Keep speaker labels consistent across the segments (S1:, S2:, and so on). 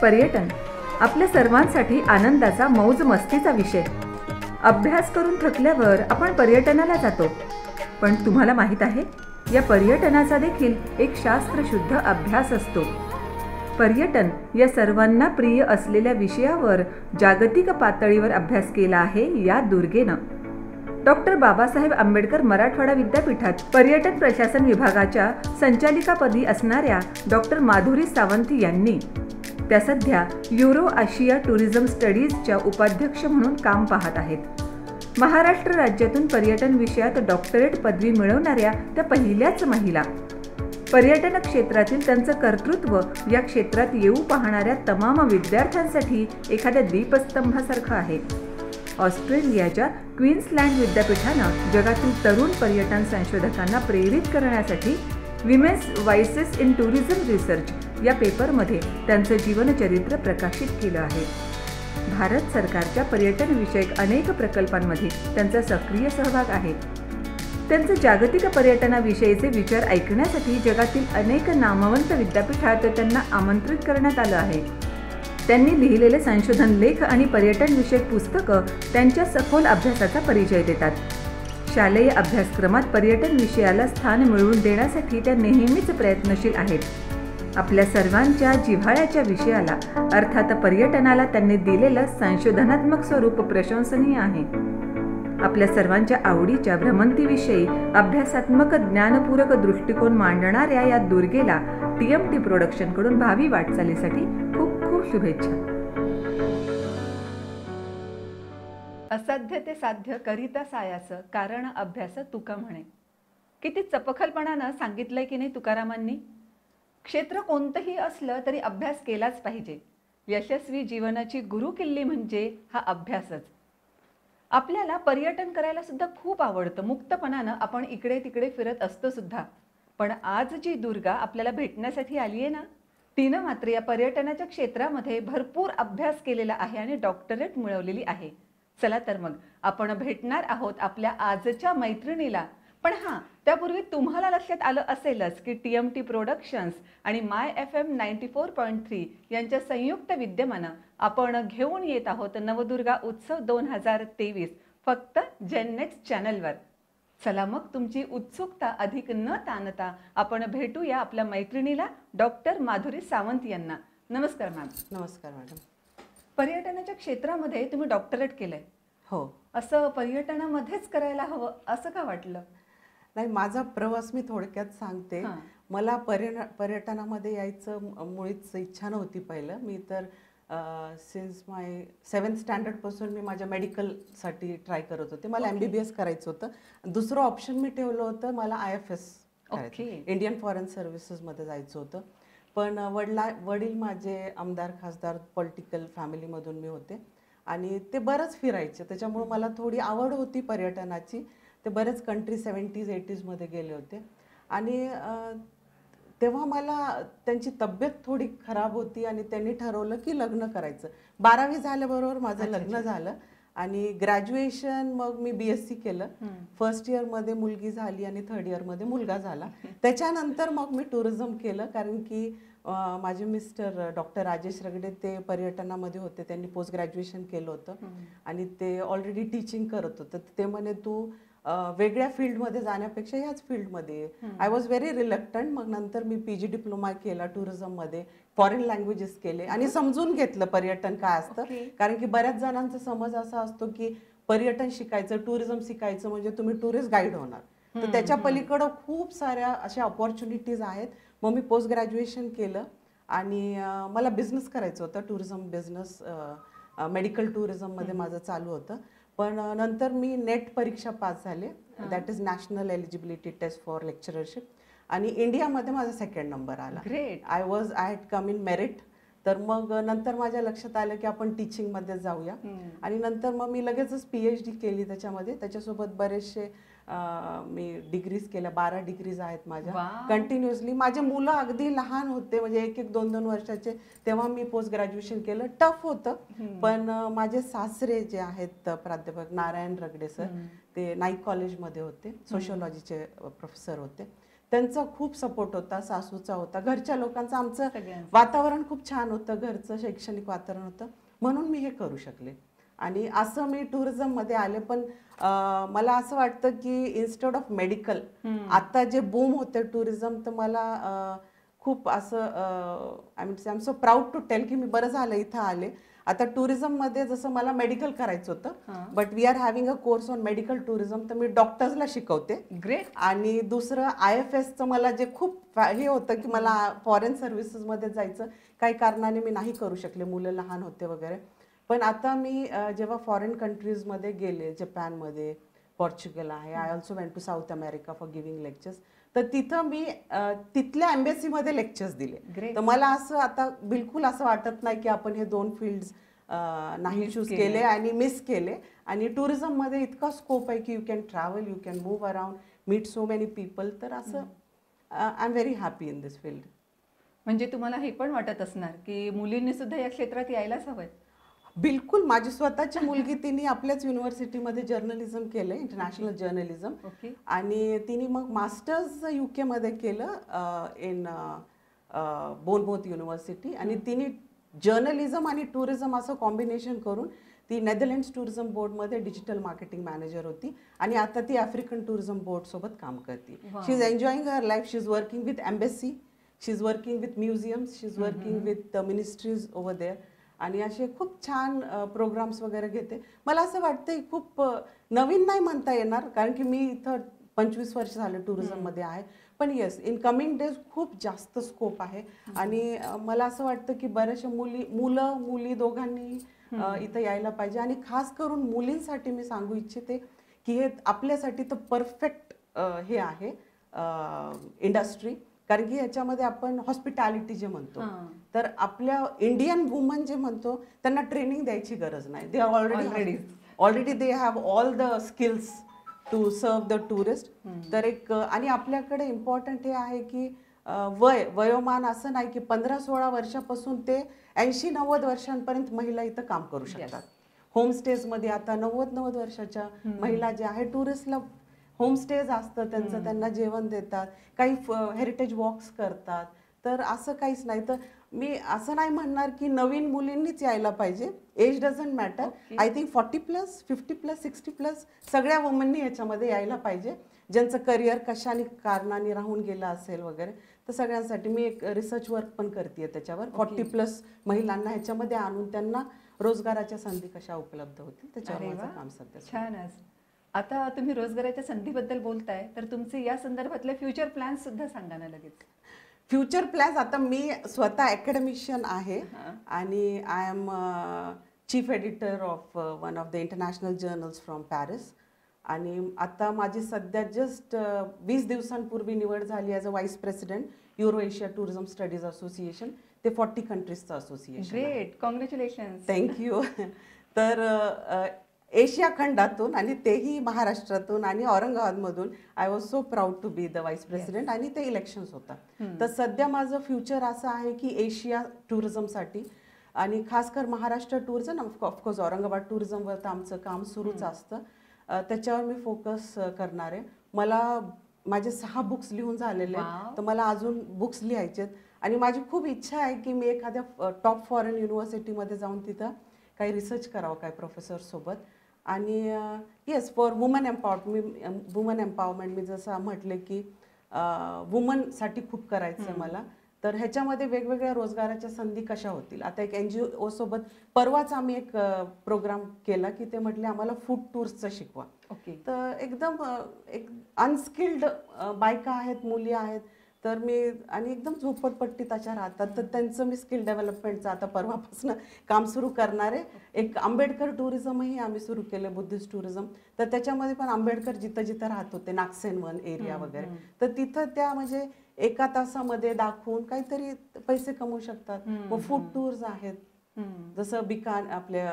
S1: पर्यटन आपल्या सर्वांसाठी आनंदाचा मौज मस्तीचा विषय. अभ्यास करून थकल्यावर आपण पर्यटनाला जातो, पण तुम्हाला माहीत आहे, या पर्यटनाचा देखील एक शास्त्रशुद्ध अभ्यास असतो. पर्यटन या सर्वांना प्रिय असलेल्या विषयावर जागतिक पातळीवर अभ्यास केला आहे या दुर्गेनं. डॉक्टर बाबासाहेब आंबेडकर मराठवाडा विद्यापीठात पर्यटन प्रशासन विभागाच्या संचालिकापदी असणाऱ्या डॉक्टर माधुरी सावंत यांनी त्या सध्या युरो आशिया टुरिझम स्टडीजच्या उपाध्यक्ष म्हणून काम पाहत आहेत. महाराष्ट्र राज्यातून पर्यटन विषयात डॉक्टरेट पदवी मिळवणाऱ्या त्या पहिल्याच महिला. पर्यटन क्षेत्रातील त्यांचं कर्तृत्व या क्षेत्रात येऊ पाहणाऱ्या तमाम विद्यार्थ्यांसाठी एखाद्या दीपस्तंभासारखं आहे. ऑस्ट्रेलियाच्या क्वीन्सलँड विद्यापीठानं जगातील तरुण पर्यटन संशोधकांना प्रेरित करण्यासाठी women's voices in tourism research या पेपरमध्ये त्यांचं जीवनचरित्र प्रकाशित केलं आहे. भारत सरकारच्या पर्यटनविषयक अनेक प्रकल्पांमध्ये त्यांचा सक्रिय सहभाग आहे. त्यांचे जागतिक पर्यटनाविषयीचे विचार ऐकण्यासाठी जगातील अनेक नामवंत विद्यापीठात त्यांना आमंत्रित करण्यात आलं आहे. त्यांनी लिहिलेले संशोधन लेख आणि पर्यटनविषयक पुस्तकं त्यांच्या सखोल अभ्यासाचा परिचय देतात. शालेय अभ्यासक्रमात पर्यटन विषयाला स्थान मिळवून देण्यासाठी त्या नेहमीच प्रयत्नशील आहेत. आपल्या सर्वांच्या जिव्हाळ्याच्या विषयाला अर्थात पर्यटनाला त्यांनी दिलेलं संशोधनात्मक स्वरूप प्रशंसनीय आहे. आपल्या सर्वांच्या आवडीच्या भ्रमंतीविषयी अभ्यासात्मक ज्ञानपूरक दृष्टिकोन मांडणाऱ्या या दुर्गेला TMT प्रोडक्शनकडून भावी वाटचालीसाठी खूप खूप शुभेच्छा. असाध्य ते साध्य करिता सायाचं कारण अभ्यास तुका म्हणे. किती चपखलपणानं सांगितलंय की नाही तुकारामांनी. क्षेत्र कोणतंही असलं तरी अभ्यास केलाच पाहिजे. यशस्वी जीवनाची गुरुकिल्ली म्हणजे हा अभ्यासच. आपल्याला पर्यटन करायला सुद्धा खूप आवडतं. मुक्तपणानं आपण इकडे तिकडे फिरत असतो सुद्धा. पण आज जी दुर्गा आपल्याला भेटण्यासाठी आली आहे ना, तिनं मात्र या पर्यटनाच्या क्षेत्रामध्ये भरपूर अभ्यास केलेला आहे आणि डॉक्टरेट मिळवलेली आहे. चला तर मग आपण भेटणार आहोत आपल्या आजच्या मैत्रिणीला. पण हां, त्यापूर्वी तुम्हाला लक्षात आलं असेलच की TMT प्रोडक्शन्स आणि MyFM 94.3 यांच्या संयुक्त विद्यमानं आपण घेऊन येत आहोत नवदुर्गा उत्सव 2023 फक्त जेननेट चॅनलवर. चला मग तुमची उत्सुकता अधिक न ताणता आपण भेटूया आपल्या मैत्रिणीला डॉक्टर माधुरी सावंत यांना. नमस्कार मॅम.
S2: नमस्कार मॅडम.
S1: पर्यटनाच्या क्षेत्रामध्ये तुम्ही डॉक्टरेट केलंय.
S2: हो.
S1: असं पर्यटनामध्येच करायला हवं असं का वाटलं?
S2: नाही, माझा प्रवास मी थोडक्यात सांगते. मला पर्यटनामध्ये यायचं मुळीच इच्छा नव्हती. पहिलं मी तर सिन्स माय 7th स्टँडर्डपासून मी माझ्या मेडिकलसाठी ट्राय करत होते. मला MBBS करायचं होतं. दुसरं ऑप्शन मी ठेवलं होतं, मला IFS इंडियन फॉरेन सर्व्हिसेसमध्ये जायचं होतं. पण वडील माझे आमदार खासदार पॉलिटिकल फॅमिलीमधून मी होते आणि ते बरंच फिरायचे. त्याच्यामुळे मला थोडी आवड होती पर्यटनाची. ते बरेच कंट्री 70s 80s मध्ये गेले होते आणि तेव्हा मला त्यांची तब्येत थोडी खराब होती आणि त्यांनी ठरवलं की लग्न करायचं. 12वी झाल्याबरोबर माझं लग्न झालं आणि ग्रॅज्युएशन मग मी BSc केलं. फर्स्ट इयरमध्ये मुलगी झाली आणि थर्ड इयरमध्ये मुलगा झाला. त्याच्यानंतर मग मी टुरिझम केलं, कारण की माझे मिस्टर डॉक्टर राजेश रगडे ते पर्यटनामध्ये होते. त्यांनी पोस्ट ग्रॅज्युएशन केलं होतं आणि ते ऑलरेडी टीचिंग करत होतं. ते म्हणे तू वेगळ्या फील्डमध्ये जाण्यापेक्षा ह्याच फील्डमध्ये. I was very reluctant. मग नंतर मी PG डिप्लोमा केला टुरिझममध्ये, फॉरेन लँग्वेजेस केले आणि समजून घेतलं पर्यटन काय असतं. कारण की बऱ्याच जणांचा समज असा असतो की पर्यटन शिकायचं, टुरिझम शिकायचं म्हणजे तुम्ही टुरिस्ट गाईड होणार. तर त्याच्या पलीकडं खूप साऱ्या अशा ऑपॉर्च्युनिटीज आहेत. मग मी पोस्ट ग्रॅज्युएशन केलं आणि मला बिझनेस करायचं होतं, टुरिझम बिझनेस. मेडिकल टुरिझममध्ये माझं चालू होतं. पण नंतर मी नेट परीक्षा पास झाले, that is national eligibility test for lectureship, आणि इंडियामध्ये माझा 2nd नंबर आला. I had come in merit. तर मग नंतर माझ्या लक्षात आलं की आपण टीचिंगमध्ये जाऊया आणि नंतर मग मी लगेचच PhD केली त्याच्यामध्ये. त्याच्यासोबत बरेचसे मी डिग्रीज केल्या. 12 डिग्रीज आहेत माझ्या कंटिन्युअसली. माझे मुलं अगदी लहान होते, म्हणजे 1-1, 2-2 वर्षाचे, तेव्हा मी पोस्ट ग्रॅज्युएशन केलं. टफ होतं, पण माझे सासरे जे आहेत प्राध्यापक नारायण रगडे सर, ते नाईक कॉलेजमध्ये होते, सोशिओलॉजीचे प्रोफेसर होते. त्यांचा खूप सपोर्ट होता, सासूचा होता, घरच्या लोकांचा. आमचं वातावरण खूप छान होतं, घरचं शैक्षणिक वातावरण होतं, म्हणून मी हे करू शकले. आणि असं मी टुरिझममध्ये आले. पण मला असं वाटतं की इन्स्टेड ऑफ मेडिकल आता जे बूम होते टुरिझम, तर मला खूप असं I am so proud to tell की मी बरं झालं इथं आले. आता टुरिझममध्ये जसं मला मेडिकल करायचं होतं, but we are having a course on medical tourism, तर मी डॉक्टर्सला शिकवते.
S1: ग्रेट.
S2: आणि दुसरं IFSचं मला जे खूप हे होतं की मला फॉरेन सर्व्हिसेसमध्ये जायचं, काही कारणाने मी नाही करू शकले, मुलं लहान होते वगैरे. पण आता मी जेव्हा फॉरेन कंट्रीजमध्ये गेले, जपानमध्ये, पोर्चुगल आहे, I also went to South America for giving lectures, तर तिथं मी तिथल्या एम्बेसीमध्ये लेक्चर्स दिले. तर मला असं आता बिलकुल असं वाटत नाही की आपण हे 2 फील्ड्स नाही चूज केले आणि मिस केले. आणि टुरिझममध्ये इतका स्कोप आहे की you can travel, you can move around, meet so many people. तर असं I am very happy in this field.
S1: म्हणजे तुम्हाला हे पण वाटत असणार की मुलींनी सुद्धा या क्षेत्रात यायलाच हवंय?
S2: बिलकुल. माझी स्वतःची मुलगी, तिने आपल्याच युनिव्हर्सिटीमध्ये जर्नलिझम केलं, इंटरनॅशनल जर्नलिझम, आणि तिने मग मास्टर्स UK मध्ये केलं इन बोर्नमouth युनिव्हर्सिटी. आणि तिने जर्नलिझम आणि टुरिझम असं कॉम्बिनेशन करून ती नेदरलँड्स टुरिझम बोर्डमध्ये डिजिटल मार्केटिंग मॅनेजर होती, आणि आता ती आफ्रिकन टुरिझम बोर्ड सोबत काम करते. She is enjoying her life. She is working with embassy, she is working with museums, she is working with ministries over there, आणि असे खूप छान प्रोग्राम्स वगैरे घेते. मला असं वाटतं खूप नवीन नाही म्हणता येणार, कारण की मी इथं 25 वर्ष झाले टुरिझममध्ये आहे. पण येस, इन कमिंग डेज खूप जास्त स्कोप आहे. आणि मला असं वाटतं की बऱ्याचशा मुलं मुली दोघांनी इथं यायला पाहिजे. आणि खास करून मुलींसाठी मी सांगू इच्छिते की हे आपल्यासाठी तर परफेक्ट हे आहे इंडस्ट्री. कारण की ह्याच्यामध्ये आपण हॉस्पिटॅलिटी जे म्हणतो, तर आपल्या इंडियन वुमन जे म्हणतो त्यांना ट्रेनिंग द्यायची गरज नाही. They are already they have all the skills to सर्व द टुरिस्ट. तर एक आणि आपल्याकडे इम्पॉर्टंट हे आहे की वयोमान असं नाही की 15-16 वर्षापासून ते 80-90 वर्षांपर्यंत महिला इथं काम करू शकतात. होमस्टेजमध्ये आता 90 वर्षाच्या महिला ज्या आहेत टुरिस्टला होमस्टेज असतं त्यांचं, त्यांना जेवण देतात, काही हेरिटेज वॉक्स करतात. तर असं काहीच नाही. तर मी असं नाही म्हणणार की नवीन मुलींनीच यायला पाहिजे. Age doesn't matter. I think 40+, 50+, 60+ सगळ्या वुमननी ह्याच्यामध्ये यायला पाहिजे, ज्यांचं करिअर कशाने कारणाने राहून गेलं असेल वगैरे. तर सगळ्यांसाठी मी एक रिसर्च वर्क पण करते त्याच्यावर. 40+ महिलांना ह्याच्यामध्ये आणून त्यांना रोजगाराच्या संधी कशा उपलब्ध होतील त्याच्यावर माझं काम सध्या.
S1: छानच. आता तुम्ही रोजगाराच्या संधीबद्दल बोलताय, तर तुमचे या संदर्भातले फ्युचर प्लॅन्स सुद्धा सांगा ना लगेच.
S2: फ्युचर प्लॅन्स, आता मी स्वतः अकॅडमिशियन आहे आणि I am chief editor of one of the international journals from Paris. आणि आता माझी सध्या जस्ट 20 दिवसांपूर्वी निवड झाली as a vice president Euro Asia tourism studies association. ते 40 कंट्रीजचं असोसिएशन.
S1: Great, congratulations.
S2: थँक्यू. तर एशिया खंडातून आणि तेही महाराष्ट्रातून आणि औरंगाबादमधून I was so proud to be the vice president. आणि ते इलेक्शन्स होता. तर सध्या माझं फ्युचर असं आहे की एशिया टुरिझमसाठी आणि खास कर महाराष्ट्र टुरिझम, ऑफकोर्स औरंगाबाद टुरिझमवर तर आमचं काम सुरूच असतं, त्याच्यावर मी फोकस करणार आहे. मला माझे 6 बुक्स लिहून झालेले आहेत, तर मला अजून बुक्स लिहायचे आहेत. आणि माझी खूप इच्छा आहे की मी एखाद्या टॉप फॉरेन युनिव्हर्सिटीमध्ये जाऊन तिथं काही रिसर्च करावं, काही प्रोफेसरसोबत. आणि येस, फॉर वुमन एम्पॉवरमेंट मी जसं म्हटले की वुमनसाठी खूप करायचं आहे मला. तर ह्याच्यामध्ये वेगवेगळ्या रोजगाराच्या संधी कशा होतील. आता एक NGO सोबत परवाच आम्ही एक प्रोग्राम केला की ते म्हटले आम्हाला फूड टूर्सचं शिकवा. तर एकदम एक अनस्किल्ड बायका आहेत, मुली आहेत, तर मी आणि एकदम झोपडपट्टीत अशा राहतात, तर त्यांचं मी स्किल डेव्हलपमेंटचं आता परवापासून काम सुरू करणार आहे. एक आंबेडकर टुरिझमही आम्ही सुरू केलं, बुद्धिस्ट टुरिझम. तर त्याच्यामध्ये पण आंबेडकर जिथं जिथं राहत होते, नागसेनवन एरिया वगैरे, तर तिथं त्या म्हणजे 1 तासामध्ये दाखवून काहीतरी पैसे कमवू शकतात. मग फूड टूर्स आहेत, जसं आपल्या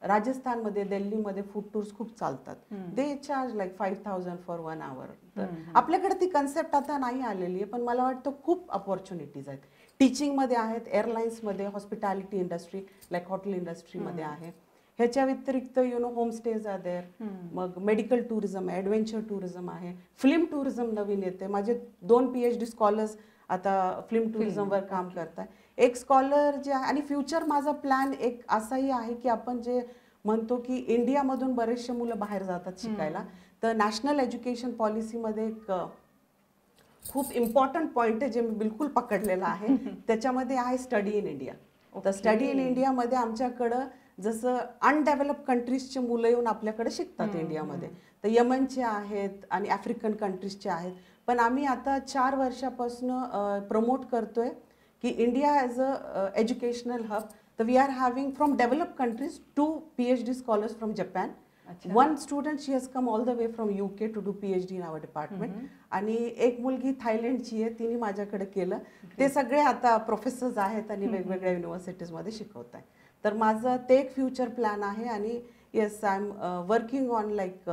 S2: राजस्थानमध्ये, दिल्लीमध्ये फूड टूर्स खूप चालतात. They charge like 5,000 for 1 hour. तर आपल्याकडे ती कन्सेप्ट आता नाही आलेली आहे, पण मला वाटतं खूप अपॉर्च्युनिटीज आहेत. टीचिंगमध्ये आहेत, एअरलाईन्समध्ये, हॉस्पिटॅलिटी इंडस्ट्री लाईक हॉटेल इंडस्ट्रीमध्ये आहे. ह्याच्या व्यतिरिक्त होमस्टेज आर देअर, मग मेडिकल टुरिझम आहे, ॲडव्हेंचर टुरिझम आहे, फिल्म टुरिझम नवीन येते. माझे 2 PhD स्कॉलर्स आता फिल्म टुरिझमवर काम करतात. एक स्कॉलर जे आहे, आणि फ्युचर माझा प्लॅन एक असाही आहे की आपण जे म्हणतो की इंडियामधून बरेचसे मुलं बाहेर जातात शिकायला, तर नॅशनल एज्युकेशन पॉलिसीमध्ये एक खूप इम्पॉर्टंट पॉईंट आहे जे मी बिलकुल पकडलेला आहे, त्याच्यामध्ये आहे स्टडी इन इंडिया. तर स्टडी इन इंडियामध्ये आमच्याकडं जसं अनडेव्हलप कंट्रीजचे मुलं येऊन आपल्याकडे शिकतात इंडियामध्ये, तर यमनचे आहेत आणि आफ्रिकन कंट्रीजचे आहेत. पण आम्ही आता 4 वर्षापासून प्रमोट करतोय की India as a educational hub. तर we are having from develop countries 2 PhD scholars from Japan. One student, she has come all the way from UK to do PhD in our department. आणि एक मुलगी थायलंडची आहे, तिने माझ्याकडे केलं. ते सगळे आता प्रोफेसर्स आहेत आणि वेगवेगळ्या युनिव्हर्सिटीजमध्ये शिकवत आहे. तर माझं ते एक फ्युचर प्लॅन आहे. आणि yes, I am working on like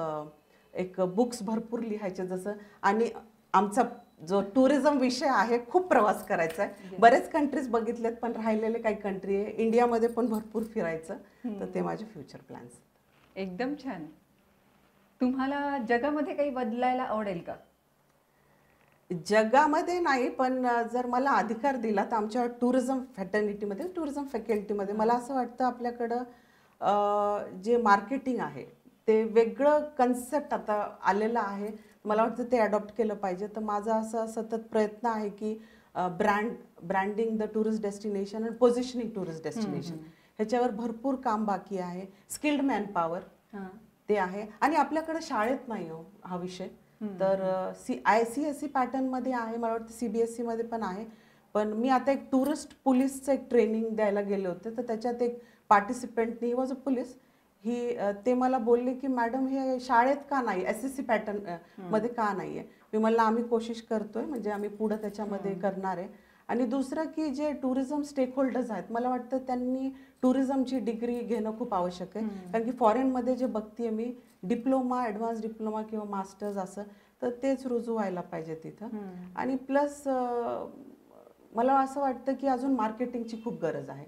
S2: एक बुक्स भरपूर लिहायचे जसं. आणि आमचा जो टुरिझम विषय आहे, खूप प्रवास करायचा आहे. बरेच कंट्रीज बघितलेत, पण राहिलेले काही कंट्री आहे इंडियामध्ये पण भरपूर फिरायचं. तर ते माझे फ्युचर प्लॅन्स.
S1: एकदम छान. तुम्हाला जगामध्ये काही बदलायला आवडेल का?
S2: जगामध्ये नाही, पण जर मला अधिकार दिला तर आमच्या टुरिझम फॅटर्निटीमध्ये, टुरिझम फॅकल्टीमध्ये मला असं वाटतं आपल्याकडं जे मार्केटिंग आहे ते वेगळं कन्सेप्ट आता आलेलं आहे. मला वाटतं ते अडॉप्ट केलं पाहिजे. तर माझा असा सतत प्रयत्न आहे की branding the tourist destination and positioning tourist destination, ह्याच्यावर भरपूर काम बाकी आहे. स्किल्ड मॅनपॉवर ते आहे. आणि आपल्याकडे शाळेत नाही हो हा विषय. तर ICSE पॅटर्नमध्ये आहे, मला वाटतं CBSE मध्ये पण आहे. पण मी आता एक टुरिस्ट पोलीसचं एक ट्रेनिंग द्यायला गेले होते, तर त्याच्यात एक participant, he was a police, ते मला बोलले की मॅडम हे शाळेत का नाही, SSC पॅटर्न मध्ये का नाही आहे. मी म्हणलं आम्ही कोशिश करतोय, म्हणजे आम्ही पुढं त्याच्यामध्ये करणार आहे. आणि दुसरं की जे टुरिझम स्टेक होल्डर्स आहेत, मला वाटतं त्यांनी टुरिझमची डिग्री घेणं खूप आवश्यक आहे. कारण की फॉरेनमध्ये जे बघतीये मी, डिप्लोमा, ॲडव्हान्स डिप्लोमा किंवा मास्टर्स असं, तर तेच रुजू व्हायला पाहिजे तिथं. आणि प्लस मला असं वाटतं की अजून मार्केटिंगची खूप गरज आहे.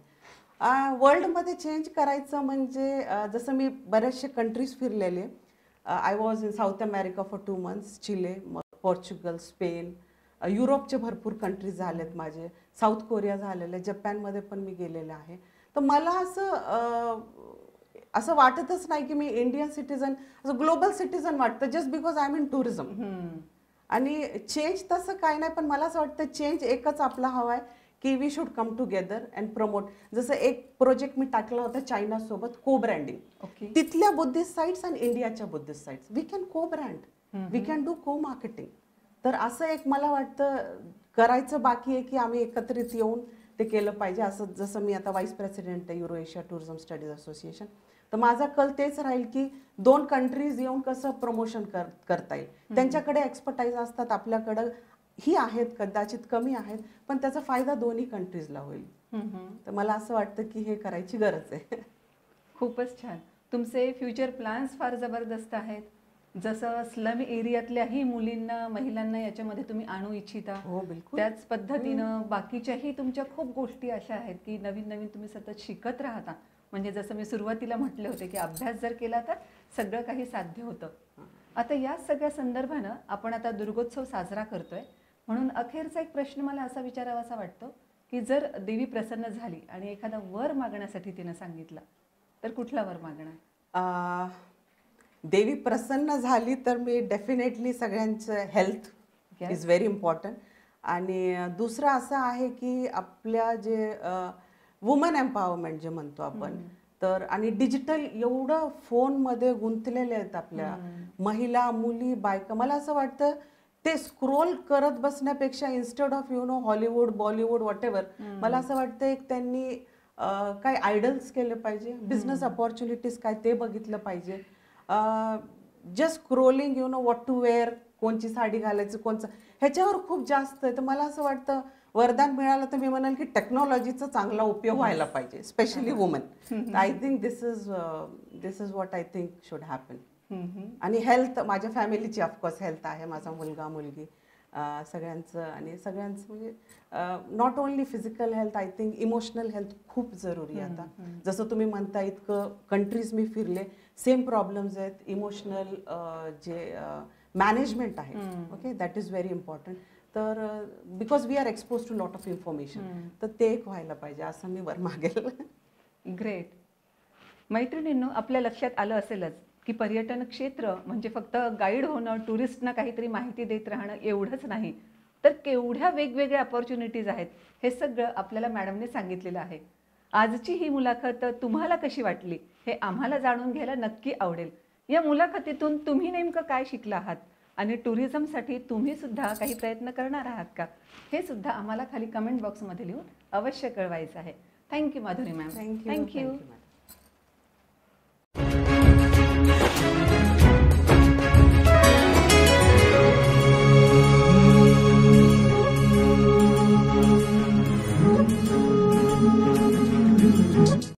S2: वर्ल्डमध्ये चेंज करायचं म्हणजे जसं मी बऱ्याचशा कंट्रीज फिरलेले. I was in South America for 2 months, Chile, Portugal, Spain, युरोपचे भरपूर कंट्रीज झालेत माझे, साऊथ कोरिया झालेले, जपानमध्ये पण मी गेलेले आहे. तर मला असं वाटतच नाही की मी इंडियन सिटीजन, असं ग्लोबल सिटीजन वाटतं just because I am in tourism. आणि चेंज तसं काय नाही, पण मला असं वाटतं चेंज एकच आपला हवा आहे की we should come together and promote. जसं एक प्रोजेक्ट मी टाकला होता चायनासोबत, को ब्रँडिंग. तिथल्या बुद्धिस्ट साईट्स आणि इंडियाच्या बुद्धिस्ट साईट्स, वी कॅन को ब्रँड, वी कॅन डू को मार्केटिंग. तर असं एक मला वाटतं करायचं बाकी आहे की आम्ही एकत्रित येऊन ते केलं पाहिजे. असं जसं मी आता व्हाईस प्रेसिडेंट आहे euro Asia tourism studies association, तर माझा कल तेच राहील की 2 कंट्रीज येऊन कसं प्रमोशन करता येईल. त्यांच्याकडे एक्सपर्टाईज असतात, आपल्याकडं ही आहेत, कदाचित कमी आहेत, पण त्याचा फायदा दोन्ही कंट्रीजला होईल. तर मला असं वाटतं की हे करायची गरज आहे.
S1: खूपच छान. तुमचे फ्युचर प्लॅन्स फार जबरदस्त आहेत. जसं स्लम एरियातल्याही मुलींना, महिलांना याच्यामध्ये तुम्ही आणू इच्छिता,
S2: हो बिलकुल,
S1: त्याच पद्धतीनं बाकीच्याही तुमच्या खूप गोष्टी अशा आहेत की नवीन नवीन तुम्ही सतत शिकत राहता. म्हणजे जसं मी सुरुवातीला म्हटले होते की अभ्यास जर केला तर सगळं काही साध्य होतं. आता या सगळ्या संदर्भानं आपण आता दुर्गोत्सव साजरा करतोय, म्हणून अखेरचा एक प्रश्न मला असा विचारावासा वाटतो की जर देवी प्रसन्न झाली आणि एखादा वर मागण्यासाठी तिनं सांगितलं, तर कुठला वर मागणार?
S2: देवी प्रसन्न झाली तर मी डेफिनेटली सगळ्यांचं हेल्थ इज व्हेरी इम्पॉर्टंट. आणि दुसरं असं आहे की आपल्या जे वुमन एम्पॉवरमेंट जे म्हणतो आपण, तर आणि डिजिटल एवढं फोनमध्ये गुंतलेले आहेत आपल्या महिला, मुली, बायका. मला असं वाटतं ते स्क्रोल करत बसण्यापेक्षा instead of Hollywood, Bollywood, whatever, मला असं वाटतं एक त्यांनी काय आयडल्स केले पाहिजे, बिझनेस अपॉर्च्युनिटीज काय ते बघितलं पाहिजे. Just scrolling what to wear, कोणची साडी घालायची, कोणचं, ह्याच्यावर खूप जास्त आहे. तर मला असं वाटतं वरदान मिळालं तर मी म्हणाल की टेक्नॉलॉजीचा चांगला उपयोग व्हायला पाहिजे, specially woman. I think this is what I think should happen. आणि हेल्थ, माझ्या फॅमिलीची ऑफकोर्स हेल्थ आहे, माझा मुलगा, मुलगी, सगळ्यांचं आणि सगळ्यांचं म्हणजे not only physical health, I think emotional health खूप जरुरी आहे आता. जसं तुम्ही म्हणता इतकं कंट्रीज मी फिरले, सेम प्रॉब्लेम्स आहेत. इमोशनल जे मॅनेजमेंट आहे, okay, that is very important. तर because we are expose to lot of information, तर ते एक व्हायला पाहिजे असं मी वर मागेल.
S1: ग्रेट. मैत्रिणींनो, आपल्या लक्षात आलं असेलच की पर्यटन क्षेत्र म्हणजे फक्त गाईड होणं, टुरिस्टना काहीतरी माहिती देत राहणं एवढंच नाही, तर केवढ्या वेगवेगळ्या अपॉर्च्युनिटीज आहेत हे सगळं आपल्याला मॅडमने सांगितलेलं आहे. आजची ही मुलाखत तुम्हाला कशी वाटली हे आम्हाला जाणून घ्यायला नक्की आवडेल. या मुलाखतीतून तुम्ही नेमकं काय शिकला आहात आणि टुरिझमसाठी तुम्ही सुद्धा काही प्रयत्न करणार आहात का, हे सुद्धा आम्हाला खाली कमेंट बॉक्समध्ये लिहून अवश्य कळवायचं आहे. Thank you Madhuri ma'am.
S2: थँक्यू.